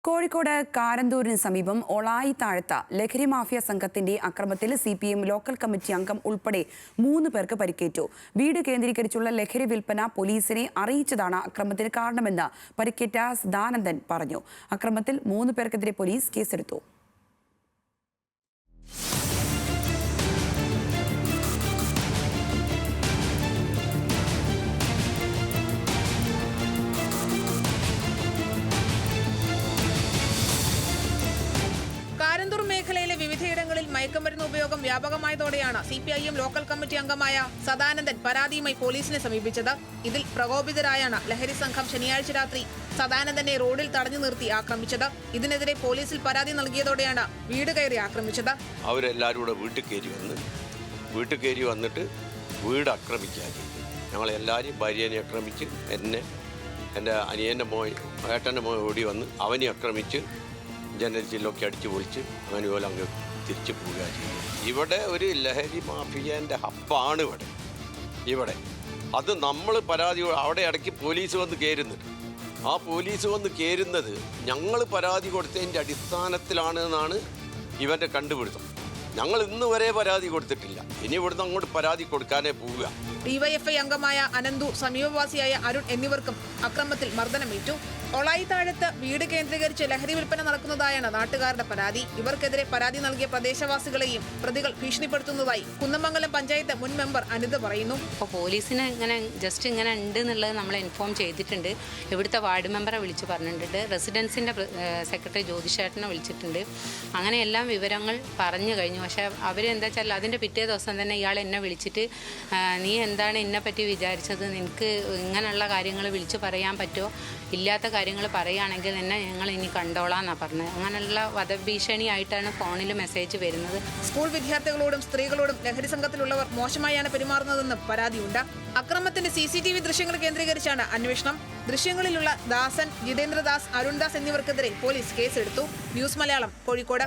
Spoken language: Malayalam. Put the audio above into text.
കോഴിക്കോട് കാരന്തൂരിന് സമീപം ഒളായി താഴത്ത ലഹരി മാഫിയ സംഘത്തിന്റെ അക്രമത്തിൽ CPM ലോക്കൽ കമ്മിറ്റി അംഗം ഉൾപ്പെടെ 3 പേർക്ക് പരിക്കേറ്റു. വീട് കേന്ദ്രീകരിച്ചുള്ള ലഹരി വിൽപ്പന പോലീസിനെ അറിയിച്ചതാണ് അക്രമത്തിന് കാരണമെന്ന് പരിക്കേറ്റ സദാനന്ദൻ പറഞ്ഞു. അക്രമത്തിൽ 3 പേർക്കെതിരെ പോലീസ് കേസെടുത്തു. കാരന്തൂർ മേഖലയിലെ വിവിധയിടങ്ങളിൽ മയക്കുമരുന്ന് ഉപയോഗം വ്യാപകമായതോടെയാണ് CPIM ലോക്കൽ കമ്മിറ്റി അംഗമായ സദാനന്ദൻ പരാതിയുമായി പോലീസിനെ സമീപിച്ചത്. ഇതിൽ പ്രകോപിതരായാണ് ലഹരി സംഘം ശനിയാഴ്ച രാത്രി സദാനന്ദനെ റോഡിൽ തടഞ്ഞു നിർത്തി ആക്രമിച്ചത്. ഇതിനെതിരെ പോലീസിൽ പരാതി നൽകിയതോടെയാണ് വീട് കയറി ആക്രമിച്ചത്. അവരെല്ലാവരും കൂടെ വീട്ടിൽ കയറി വന്നിട്ട് വീട് ആക്രമിക്കാൻ ചെയ്തു. ഞങ്ങളെല്ലാവരും ഭാര്യനെ ആക്രമിച്ച് എൻ്റെ അനിയൻ്റെ ഏട്ടൻ്റെ മോൻ ഓടി വന്ന് അവനെ ആക്രമിച്ച് ജനൽ ചില്ലൊക്കെ അടിച്ചു പൊളിച്ച് അങ്ങനെ പോലെ അങ്ങ് തിരിച്ചു പോവുക ചെയ്തു. ഇവിടെ ഒരു ലഹരി മാഫിയൻ്റെ ഹബ്ബാണ് ഇവിടെ. അത് നമ്മൾ പരാതി അവിടെ ഇടയ്ക്ക് പോലീസ് വന്ന് കയറുന്നുണ്ട്. ആ പോലീസ് വന്ന് കയറുന്നത് ഞങ്ങൾ പരാതി കൊടുത്തതിൻ്റെ അടിസ്ഥാനത്തിലാണ് എന്നാണ് ഇവൻ്റെ കണ്ടുപിടുത്തം. ഞങ്ങൾ ഇന്ന് വരെ പരാതി കൊടുത്തിട്ടില്ല. ഇനി ഇവിടുന്ന് അങ്ങോട്ട് പരാതി കൊടുക്കാനേ പോവുക. DYFI അംഗമായ അനന്തു, സമീപവാസിയായ അരുൺ എന്നിവർക്കും അക്രമത്തിൽ മർദ്ദനമേറ്റു. ഒളായി താഴത്ത് വീട് കേന്ദ്രീകരിച്ച് ലഹരി വിൽപ്പന നടക്കുന്നതായാണ് നാട്ടുകാരുടെ പരാതി. ഇവർക്കെതിരെ പരാതി നൽകിയ പ്രദേശവാസികളെയും പ്രതികൾ ഭീഷണിപ്പെടുത്തുന്നതായി കുന്നമംഗലം പഞ്ചായത്ത് മുൻ മെമ്പർ അനിത പറയുന്നു. അപ്പോൾ പോലീസിന് ഇങ്ങനെ ഉണ്ട് എന്നുള്ളത് നമ്മൾ ഇൻഫോം ചെയ്തിട്ടുണ്ട്. ഇവിടുത്തെ വാർഡ് മെമ്പറെ വിളിച്ച് പറഞ്ഞിട്ടുണ്ട്. റെസിഡൻസിൻ്റെ സെക്രട്ടറി ജ്യോതിഷേട്ടനെ വിളിച്ചിട്ടുണ്ട്. അങ്ങനെ എല്ലാം വിവരങ്ങൾ പറഞ്ഞു കഴിഞ്ഞു. പക്ഷേ അവരെന്താ വെച്ചാൽ അതിൻ്റെ പിറ്റേ ദിവസം തന്നെ ഇയാൾ എന്നെ വിളിച്ചിട്ട് നീ എന്താണ് എന്നെപ്പറ്റി വിചാരിച്ചത്, നിനക്ക് ഇങ്ങനെയുള്ള കാര്യങ്ങൾ വിളിച്ച് പറയാൻ പറ്റുമോ, ഇല്ലാത്ത കാര്യങ്ങൾ പറയുകയാണെങ്കിൽ എന്നെ ഞങ്ങൾ ഇനി കണ്ടോളാം എന്നാണ് പറഞ്ഞത്. അങ്ങനെയുള്ള വധഭീഷണിയായിട്ടാണ് ഫോണിൽ മെസ്സേജ് വരുന്നത്. സ്കൂൾ വിദ്യാർത്ഥികളോടും സ്ത്രീകളോടും ലഹരി സംഘത്തിലുള്ളവർ മോശമായാണ് പെരുമാറുന്നതെന്നും പരാതിയുണ്ട്. അക്രമത്തിന്റെ CCTV ദൃശ്യങ്ങൾ കേന്ദ്രീകരിച്ചാണ് അന്വേഷണം. ദൃശ്യങ്ങളിലുള്ള ദാസൻ, ജിതേന്ദ്രദാസ്, അരുൺദാസ് എന്നിവർക്കെതിരെ പോലീസ് കേസെടുത്തു. ന്യൂസ് മലയാളം, കോഴിക്കോട്.